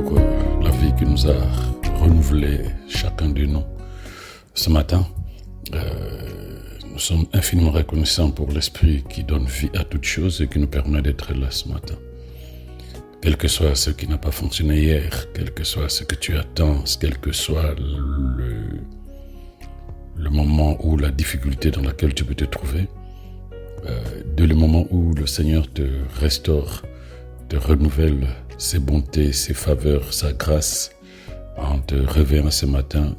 pour la vie qui nous a renouvelé chacun de nous. Ce matin, nous sommes infiniment reconnaissants pour l'Esprit qui donne vie à toutes choses et qui nous permet d'être là ce matin. Quel que soit ce qui n'a pas fonctionné hier, quel que soit ce que tu attends, quel que soit le moment ou la difficulté dans laquelle tu peux te trouver, dès le moment où le Seigneur te restaure, te renouvelle ses bontés, ses faveurs, sa grâce, en te réveillant ce matin,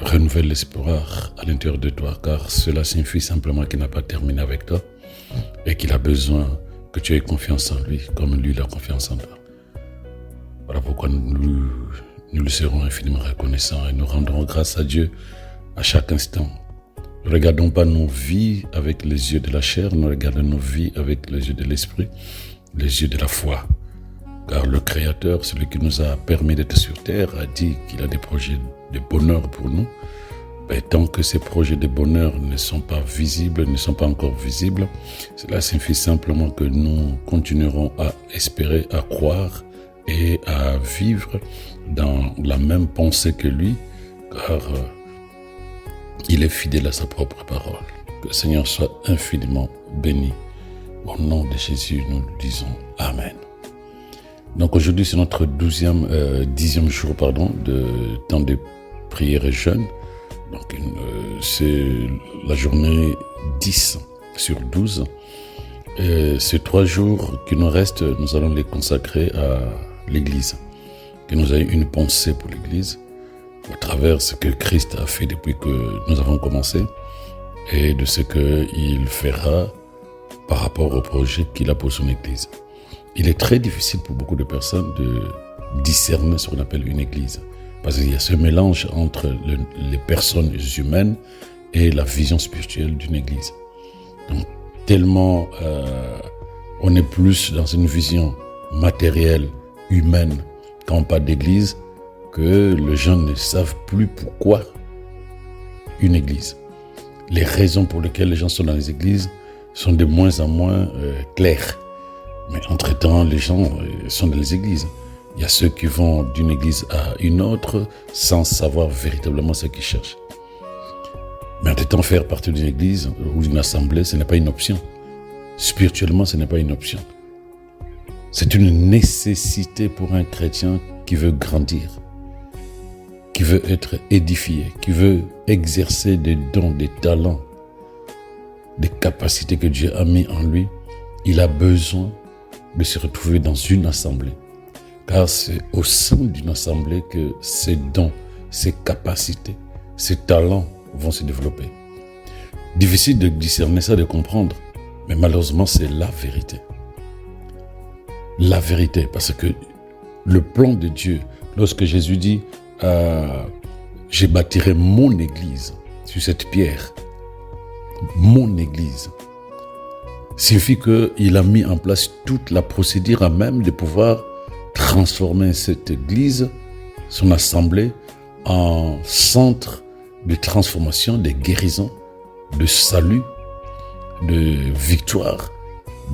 renouvelle l'espoir à l'intérieur de toi, car cela signifie simplement qu'il n'a pas terminé avec toi et qu'il a besoin que tu aies confiance en lui, comme lui il a confiance en toi. Voilà pourquoi nous le serons infiniment reconnaissants et nous rendrons grâce à Dieu à chaque instant. Ne regardons pas nos vies avec les yeux de la chair, nous regardons nos vies avec les yeux de l'esprit, les yeux de la foi. Car le Créateur, celui qui nous a permis d'être sur terre, a dit qu'il a des projets de bonheur pour nous. Et tant que ces projets de bonheur ne sont pas visibles, ne sont pas encore visibles, cela signifie simplement que nous continuerons à espérer, à croire et à vivre dans la même pensée que lui, car il est fidèle à sa propre parole. Que le Seigneur soit infiniment béni. Au nom de Jésus, nous le disons Amen. Donc aujourd'hui, c'est notre 10e jour de temps de prière et jeûne. Donc c'est la journée 10 sur 12. Et ces 3 jours qui nous restent, nous allons les consacrer à l'Église. Que nous ayons une pensée pour l'Église, à travers ce que Christ a fait depuis que nous avons commencé et de ce qu'il fera par rapport au projet qu'il a pour son Église. Il est très difficile pour beaucoup de personnes de discerner ce qu'on appelle une Église. Parce qu'il y a ce mélange entre les personnes humaines et la vision spirituelle d'une Église. Donc, tellement on est plus dans une vision matérielle, humaine, quand on parle d'Église, que les gens ne savent plus pourquoi une Église. Les raisons pour lesquelles les gens sont dans les Églises sont de moins en moins claires. Mais entre-temps, les gens sont dans les Églises. Il y a ceux qui vont d'une église à une autre sans savoir véritablement ce qu'ils cherchent. Mais en étant faire partie d'une église ou d'une assemblée, ce n'est pas une option. Spirituellement, ce n'est pas une option. C'est une nécessité pour un chrétien qui veut grandir, qui veut être édifié, qui veut exercer des dons, des talents, des capacités que Dieu a mis en lui. Il a besoin de se retrouver dans une assemblée. Car c'est au sein d'une assemblée que ces dons, ces capacités, ces talents vont se développer. Difficile de discerner ça, de comprendre, mais malheureusement, c'est la vérité. La vérité, parce que le plan de Dieu, lorsque Jésus dit « Je bâtirai mon église sur cette pierre », mon église, signifie qu'il a mis en place toute la procédure à même de pouvoir transformer cette église, son assemblée, en centre de transformation, de guérison, de salut, de victoire,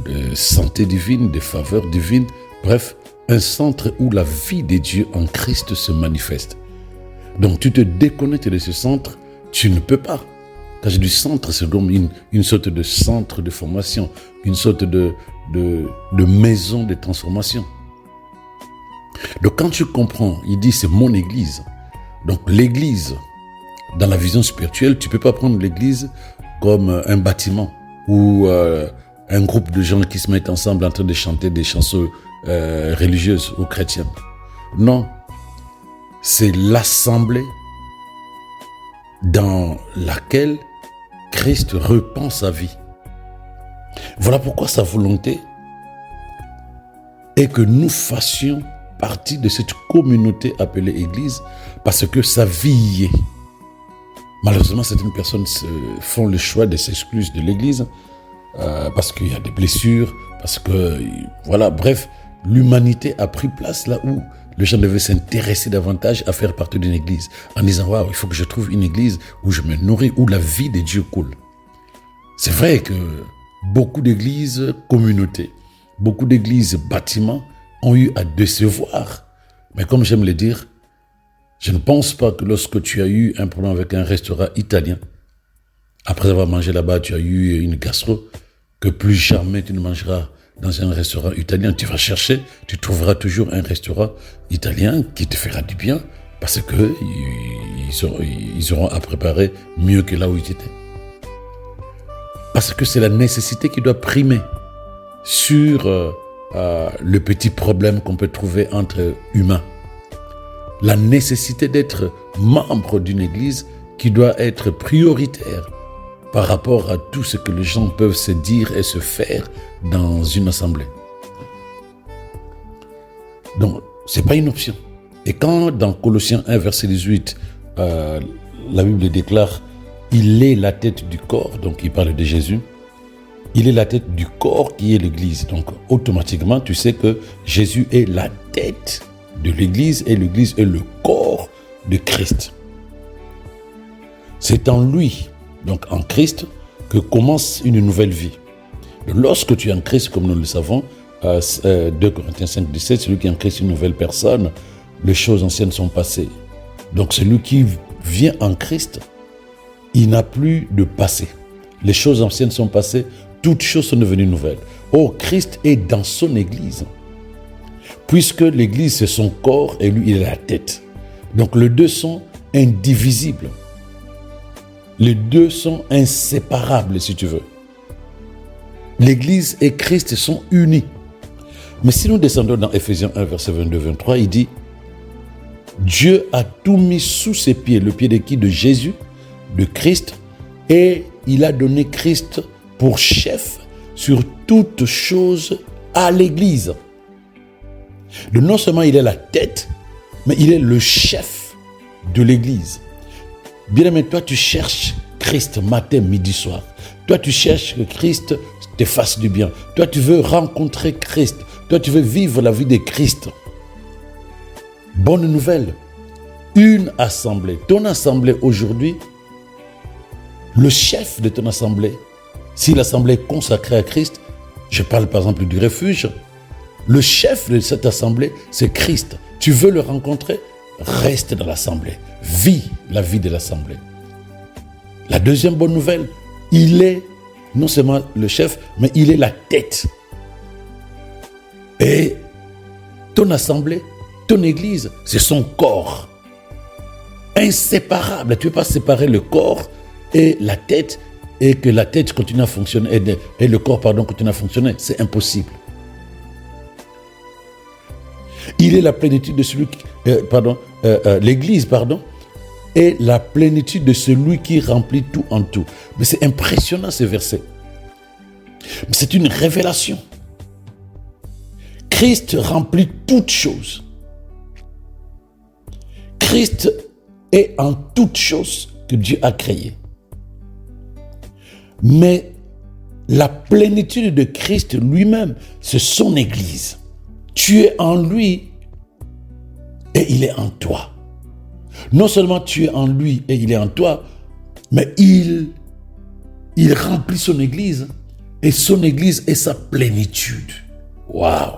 de santé divine, de faveur divine. Bref, un centre où la vie de Dieu en Christ se manifeste. Donc tu te déconnectes de ce centre, tu ne peux pas. Quand j'ai du centre, c'est comme une sorte de centre de formation, une sorte de maison de transformation. Donc quand tu comprends, il dit c'est mon église. Donc l'église, dans la vision spirituelle, tu ne peux pas prendre l'église comme un bâtiment ou un groupe de gens qui se mettent ensemble en train de chanter des chansons religieuses ou chrétiennes. Non, c'est l'assemblée dans laquelle Christ repent sa vie. Voilà pourquoi sa volonté est que nous fassions partie de cette communauté appelée Église, parce que sa vie y est. Malheureusement, certaines personnes font le choix de s'exclure de l'Église parce qu'il y a des blessures, parce que, voilà, bref, l'humanité a pris place là où les gens devaient s'intéresser davantage à faire partie d'une église, en disant, waouh, il faut que je trouve une église où je me nourris, où la vie de Dieu coule. C'est vrai que beaucoup d'églises communautés, beaucoup d'églises bâtiments ont eu à décevoir. Mais comme j'aime le dire, je ne pense pas que lorsque tu as eu un problème avec un restaurant italien, après avoir mangé là-bas, tu as eu une gastro, que plus jamais tu ne mangeras dans un restaurant italien. Tu vas chercher, tu trouveras toujours un restaurant italien qui te fera du bien parce que ils auront à préparer mieux que là où ils étaient. Parce que c'est la nécessité qui doit primer sur le petit problème qu'on peut trouver entre humains. La nécessité d'être membre d'une église qui doit être prioritaire par rapport à tout ce que les gens peuvent se dire et se faire dans une assemblée. Donc, ce n'est pas une option. Et quand dans Colossiens 1, verset 18, la Bible déclare « Il est la tête du corps », donc il parle de Jésus, il est la tête du corps qui est l'Église. Donc, automatiquement, tu sais que Jésus est la tête de l'Église et l'Église est le corps de Christ. C'est en lui, donc en Christ, que commence une nouvelle vie. Lorsque tu es en Christ, comme nous le savons, 2 Corinthiens 5, 17, celui qui est en Christ est une nouvelle personne, les choses anciennes sont passées. Donc celui qui vient en Christ, il n'a plus de passé. Les choses anciennes sont passées, toutes choses sont devenues nouvelles. Oh, Christ est dans son Église. Puisque l'Église, c'est son corps et lui, il est la tête. Donc les deux sont indivisibles. Les deux sont inséparables, si tu veux. L'Église et Christ sont unis. Mais si nous descendons dans Ephésiens 1, verset 22-23, il dit « Dieu a tout mis sous ses pieds, le pied de qui? De Jésus, de Christ, et il a donné Christ pour chef sur toutes choses à l'Église. » Donc non seulement il est la tête, mais il est le chef de l'Église. Bien-aimé, toi tu cherches Christ matin, midi, soir. Toi tu cherches que Christ te fasse du bien. Toi tu veux rencontrer Christ. Toi tu veux vivre la vie de Christ. Bonne nouvelle, une assemblée. Ton assemblée aujourd'hui, le chef de ton assemblée, si l'assemblée est consacrée à Christ, je parle par exemple du refuge, le chef de cette assemblée, c'est Christ. Tu veux le rencontrer? Reste dans l'assemblée. Vis la vie de l'assemblée. La deuxième bonne nouvelle, il est non seulement le chef, mais il est la tête. Et ton assemblée, ton église, c'est son corps. Inséparable. Tu ne peux pas séparer le corps et la tête et que la tête continue à fonctionner et le corps, continue à fonctionner. C'est impossible. Il est la plénitude de celui qui, l'Église, est la plénitude de celui qui remplit tout en tout. Mais c'est impressionnant ce verset. C'est une révélation. Christ remplit toutes choses. Christ est en toutes choses que Dieu a créées. Mais la plénitude de Christ lui-même, c'est son Église. Tu es en lui et il est en toi. Non seulement tu es en lui et il est en toi, mais il remplit son Église et son Église est sa plénitude. Waouh!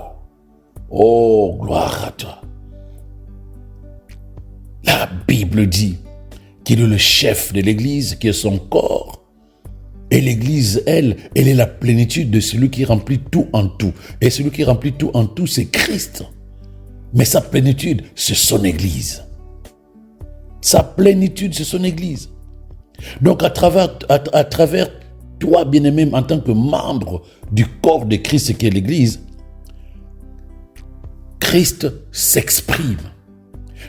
Oh, gloire à toi. La Bible dit qu'il est le chef de l'Église, qui est son corps. Et l'Église, elle est la plénitude de celui qui remplit tout en tout. Et celui qui remplit tout en tout, c'est Christ. Mais sa plénitude, c'est son Église. Sa plénitude, c'est son Église. Donc à travers toi, bien-aimé, en tant que membre du corps de Christ qui est l'Église, Christ s'exprime.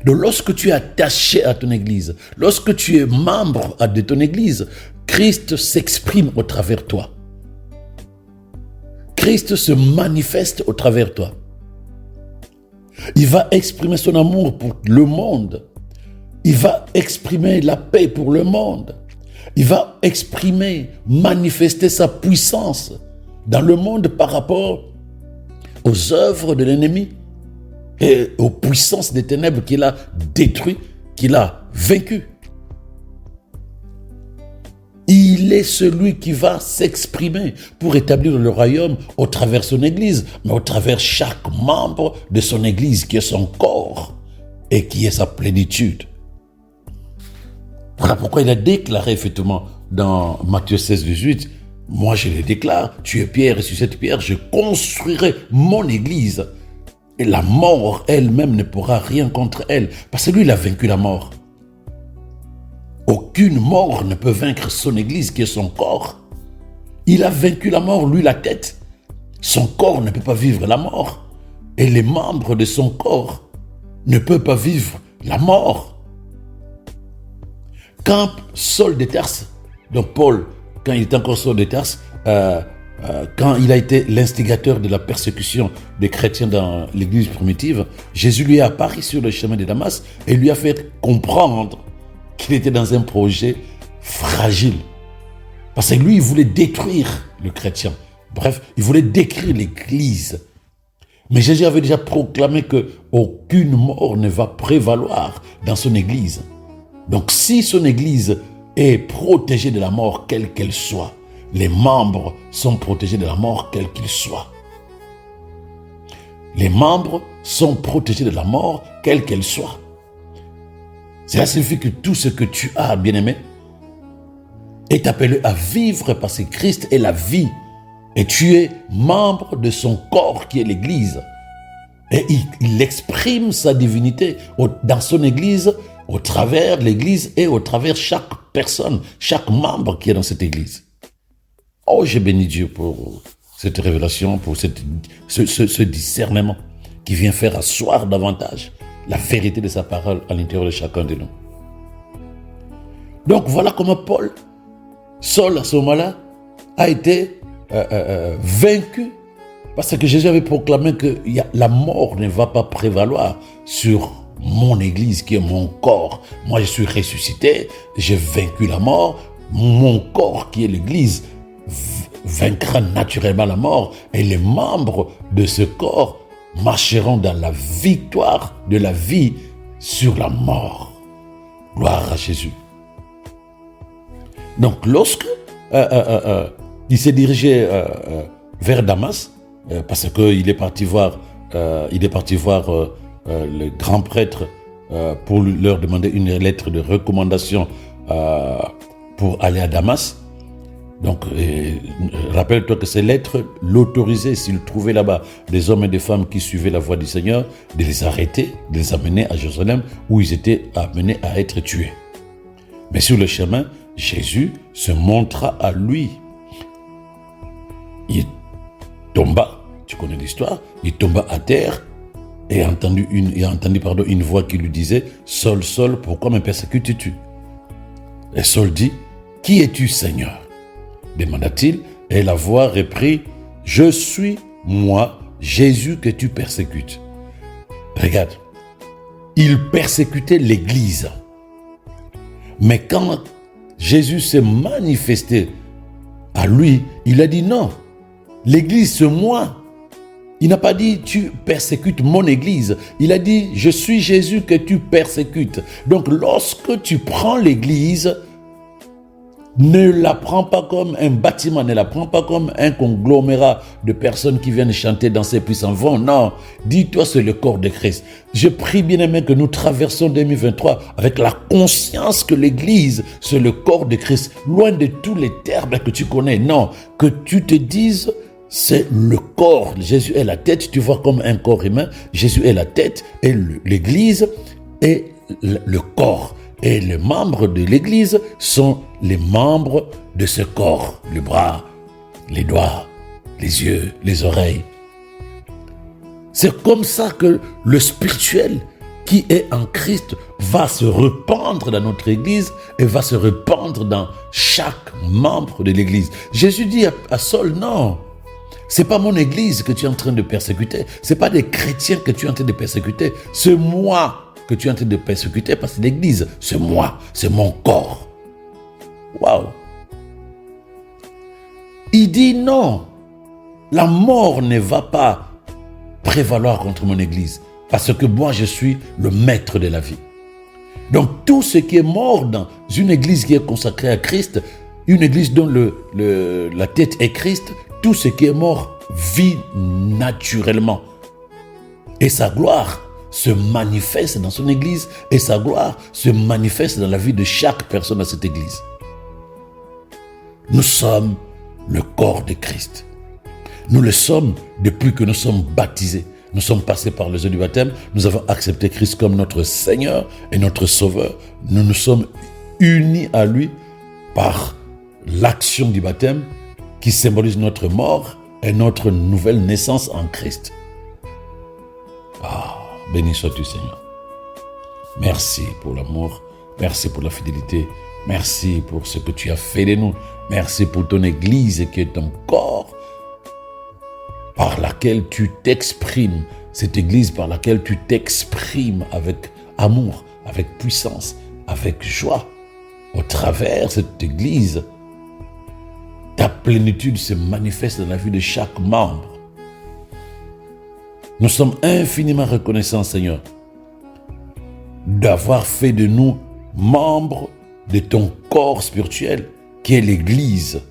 Donc lorsque tu es attaché à ton Église, lorsque tu es membre de ton Église, Christ s'exprime au travers de toi. Christ se manifeste au travers de toi. Il va exprimer son amour pour le monde. Il va exprimer la paix pour le monde. Il va exprimer, manifester sa puissance dans le monde par rapport aux œuvres de l'ennemi et aux puissances des ténèbres qu'il a détruites, qu'il a vaincues. Il est celui qui va s'exprimer pour établir le royaume au travers de son Église, mais au travers chaque membre de son Église qui est son corps et qui est sa plénitude. Voilà pourquoi il a déclaré effectivement dans Matthieu 16, 18, « Moi je le déclare, tu es pierre et sur cette pierre je construirai mon Église. Et la mort elle-même ne pourra rien contre elle, parce que lui il a vaincu la mort. » Aucune mort ne peut vaincre son Église qui est son corps. Il a vaincu la mort, lui la tête. Son corps ne peut pas vivre la mort. Et les membres de son corps ne peuvent pas vivre la mort. Quand Saul de Tarse, donc Paul, quand il était encore Saul de Tarse, quand il a été l'instigateur de la persécution des chrétiens dans l'église primitive, Jésus lui est apparu sur le chemin de Damas et lui a fait comprendre qu'il était dans un projet fragile. Parce que lui, il voulait détruire le chrétien. Bref, il voulait détruire l'église. Mais Jésus avait déjà proclamé qu'aucune mort ne va prévaloir dans son église. Donc si son église est protégée de la mort, quelle qu'elle soit, les membres sont protégés de la mort, quel qu'ils soient. Les membres sont protégés de la mort, quelle qu'elle soit. Cela signifie que tout ce que tu as, bien-aimé, est appelé à vivre parce que Christ est la vie. Et tu es membre de son corps qui est l'Église. Et il exprime sa divinité dans son Église, au travers de l'Église et au travers chaque personne, chaque membre qui est dans cette Église. Oh, j'ai béni Dieu pour cette révélation, pour ce discernement qui vient faire asseoir davantage la vérité de sa parole à l'intérieur de chacun de nous. Donc voilà comment Saul à ce moment-là, a été vaincu parce que Jésus avait proclamé que la mort ne va pas prévaloir sur mon Église qui est mon corps. Moi je suis ressuscité, j'ai vaincu la mort, mon corps qui est l'Église vaincra naturellement la mort et les membres de ce corps marcheront dans la victoire de la vie sur la mort. Gloire à Jésus. Donc lorsque il s'est dirigé vers Damas, parce qu'il est parti voir, le grand prêtre pour leur demander une lettre de recommandation pour aller à Damas. Donc, rappelle-toi que ces lettres l'autorisaient, s'il trouvait là-bas des hommes et des femmes qui suivaient la voie du Seigneur, de les arrêter, de les amener à Jérusalem, où ils étaient amenés à être tués. Mais sur le chemin, Jésus se montra à lui. Il tomba, tu connais l'histoire, il tomba à terre et a entendu une voix qui lui disait « Saul, Saul, pourquoi me persécutes-tu » Et Saul dit « Qui es-tu, Seigneur ?» demanda-t-il, et la voix reprit « Je suis moi, Jésus que tu persécutes. » Regarde, il persécutait l'Église. Mais quand Jésus s'est manifesté à lui, il a dit non, l'Église c'est moi. Il n'a pas dit tu persécutes mon Église. Il a dit je suis Jésus que tu persécutes. Donc lorsque tu prends l'Église, ne la prends pas comme un bâtiment, ne la prends pas comme un conglomérat de personnes qui viennent chanter, danser puis s'en vont. Non, dis-toi c'est le corps de Christ. Je prie bien aimé que nous traversons 2023 avec la conscience que l'Église c'est le corps de Christ. Loin de tous les termes que tu connais. Non, que tu te dises c'est le corps. Jésus est la tête, tu vois comme un corps humain. Jésus est la tête et l'Église est le corps. Et les membres de l'Église sont les membres de ce corps. Les bras, les doigts, les yeux, les oreilles. C'est comme ça que le spirituel qui est en Christ va se répandre dans notre Église et va se répandre dans chaque membre de l'Église. Jésus dit à Saul, non, c'est pas mon Église que tu es en train de persécuter. C'est pas des chrétiens que tu es en train de persécuter. C'est moi que tu es en train de persécuter parce que l'Église, c'est moi, c'est mon corps. Waouh! Il dit non, la mort ne va pas prévaloir contre mon Église parce que moi, je suis le maître de la vie. Donc, tout ce qui est mort dans une Église qui est consacrée à Christ, Une église dont la tête est Christ, tout ce qui est mort vit naturellement. Et sa gloire se manifeste dans son église et sa gloire se manifeste dans la vie de chaque personne dans cette église. Nous sommes le corps de Christ. Nous le sommes depuis que nous sommes baptisés. Nous sommes passés par les eaux du baptême. Nous avons accepté Christ comme notre Seigneur et notre Sauveur. Nous nous sommes unis à lui par l'action du baptême qui symbolise notre mort et notre nouvelle naissance en Christ. Béni sois-tu, Seigneur. Merci pour l'amour. Merci pour la fidélité. Merci pour ce que tu as fait de nous. Merci pour ton Église qui est ton corps par laquelle tu t'exprimes. Cette Église par laquelle tu t'exprimes avec amour, avec puissance, avec joie. Au travers de cette Église, ta plénitude se manifeste dans la vie de chaque membre. Nous sommes infiniment reconnaissants, Seigneur, d'avoir fait de nous membres de ton corps spirituel qui est l'Église.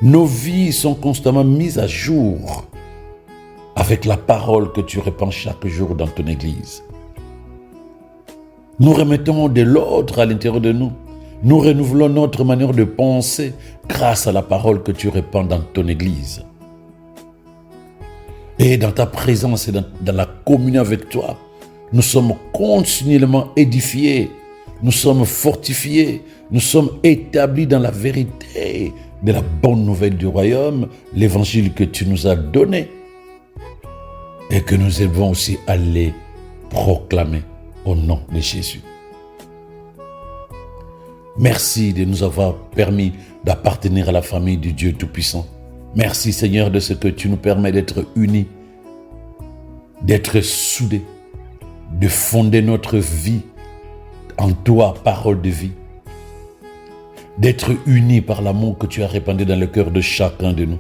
Nos vies sont constamment mises à jour avec la parole que tu répands chaque jour dans ton Église. Nous remettons de l'ordre à l'intérieur de nous. Nous renouvelons notre manière de penser grâce à la parole que tu répands dans ton Église. Et dans ta présence et dans la communion avec toi, nous sommes continuellement édifiés, nous sommes fortifiés, nous sommes établis dans la vérité de la bonne nouvelle du royaume, l'évangile que tu nous as donné et que nous devons aussi aller proclamer au nom de Jésus. Merci de nous avoir permis d'appartenir à la famille du Dieu Tout-Puissant. Merci Seigneur de ce que tu nous permets d'être unis, d'être soudés, de fonder notre vie en toi, parole de vie, d'être unis par l'amour que tu as répandu dans le cœur de chacun de nous,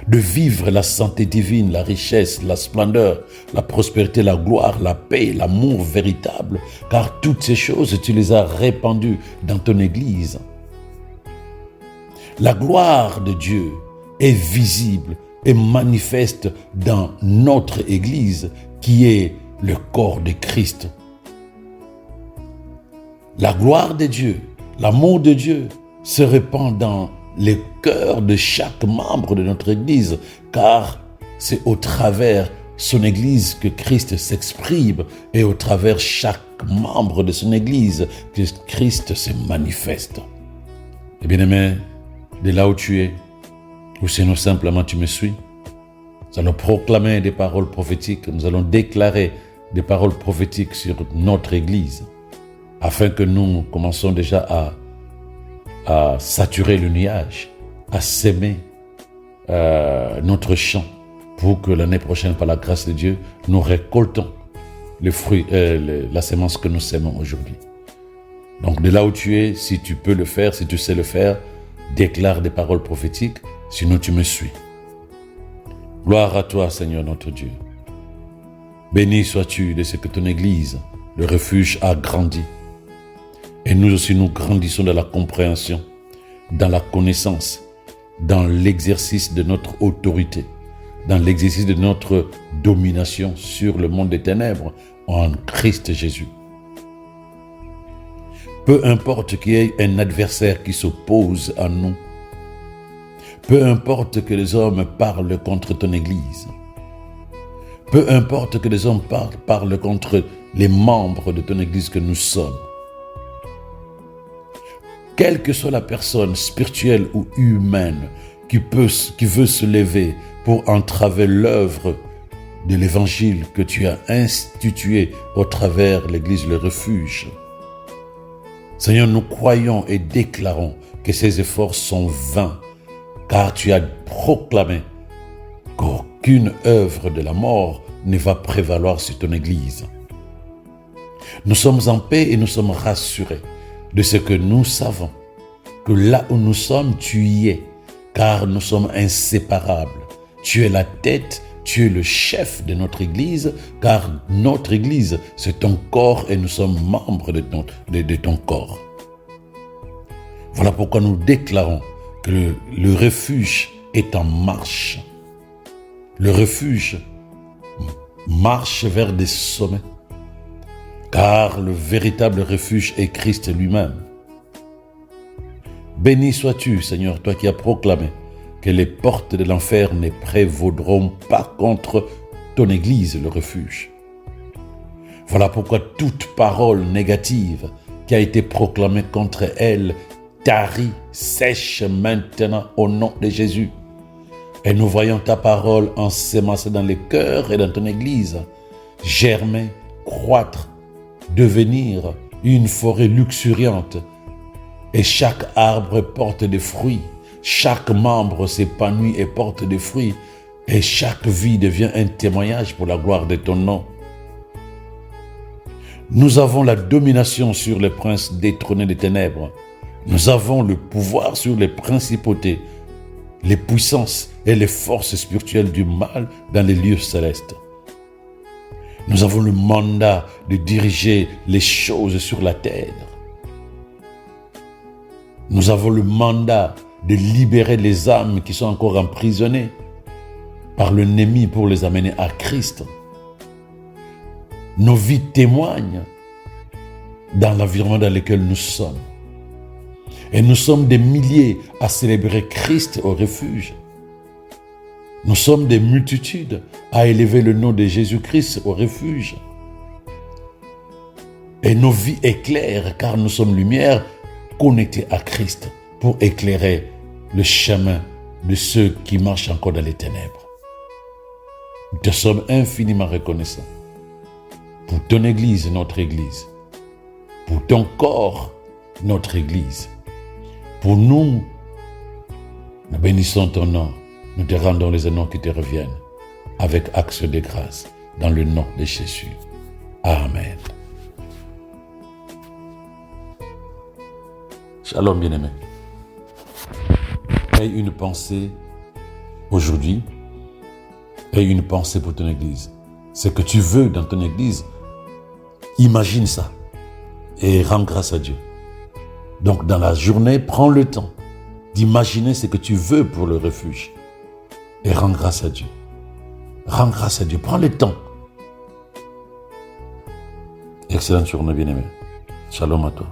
de vivre la santé divine, la richesse, la splendeur, la prospérité, la gloire, la paix, l'amour véritable, car toutes ces choses, tu les as répandues dans ton Église. La gloire de Dieu est visible et manifeste dans notre Église qui est le corps de Christ. La gloire de Dieu, l'amour de Dieu se répand dans les cœurs de chaque membre de notre Église, car c'est au travers son Église que Christ s'exprime et au travers chaque membre de son Église que Christ se manifeste. Et bien aimé, de là où tu es, ou sinon simplement tu me suis, nous allons proclamer des paroles prophétiques, nous allons déclarer des paroles prophétiques sur notre Église, afin que nous commençons déjà à saturer le nuage, à s'aimer notre champ, pour que l'année prochaine, par la grâce de Dieu, nous récoltons les fruits, la sémence que nous sèmons aujourd'hui. Donc de là où tu es, si tu peux le faire, si tu sais le faire, déclare des paroles prophétiques, sinon tu me suis. Gloire à toi, Seigneur notre Dieu. Béni sois-tu de ce que ton Église, le refuge, a grandi. Et nous aussi, nous grandissons dans la compréhension, dans la connaissance, dans l'exercice de notre autorité, dans l'exercice de notre domination sur le monde des ténèbres en Christ Jésus. Peu importe qu'il y ait un adversaire qui s'oppose à nous, peu importe que les hommes parlent contre ton Église, peu importe que les hommes parlent contre les membres de ton Église que nous sommes, quelle que soit la personne spirituelle ou humaine qui veut se lever pour entraver l'œuvre de l'Évangile que tu as institué au travers l'Église, le refuge, Seigneur, nous croyons et déclarons que ces efforts sont vains, car tu as proclamé qu'aucune œuvre de la mort ne va prévaloir sur ton Église. Nous sommes en paix et nous sommes rassurés de ce que nous savons, que là où nous sommes, tu y es, car nous sommes inséparables. Tu es la tête, tu es le chef de notre Église, car notre Église, c'est ton corps et nous sommes membres de ton corps. Voilà pourquoi nous déclarons que le refuge est en marche. Le refuge marche vers des sommets, car le véritable refuge est Christ lui-même. Béni sois-tu, Seigneur, toi qui as proclamé que les portes de l'enfer ne prévaudront pas contre ton Église, le refuge. Voilà pourquoi toute parole négative qui a été proclamée contre elle tarit, sèche maintenant au nom de Jésus. Et nous voyons ta parole ensémancée dans les cœurs et dans ton Église, germer, croître, devenir une forêt luxuriante. Et chaque arbre porte des fruits, chaque membre s'épanouit et porte des fruits, et chaque vie devient un témoignage pour la gloire de ton nom. Nous avons la domination sur les princes détrônés des ténèbres. Nous avons le pouvoir sur les principautés, les puissances et les forces spirituelles du mal dans les lieux célestes. Nous avons le mandat de diriger les choses sur la terre. Nous avons le mandat de libérer les âmes qui sont encore emprisonnées par l'ennemi pour les amener à Christ. Nos vies témoignent dans l'environnement dans lequel nous sommes. Et nous sommes des milliers à célébrer Christ au refuge. Nous sommes des multitudes à élever le nom de Jésus-Christ au refuge. Et nos vies éclairent car nous sommes lumière connectés à Christ pour éclairer le chemin de ceux qui marchent encore dans les ténèbres. Nous te sommes infiniment reconnaissants pour ton Église, notre Église, pour ton corps, notre Église. Pour nous, nous bénissons ton nom, nous te rendons les honneurs qui te reviennent, avec action de grâce, dans le nom de Jésus. Amen. Shalom bien-aimé. Aie une pensée aujourd'hui, aie une pensée pour ton Église. Ce que tu veux dans ton Église, imagine ça et rends grâce à Dieu. Donc dans la journée, prends le temps d'imaginer ce que tu veux pour le refuge et rends grâce à Dieu. Rends grâce à Dieu, prends le temps. Excellente journée bien-aimé. Shalom à toi.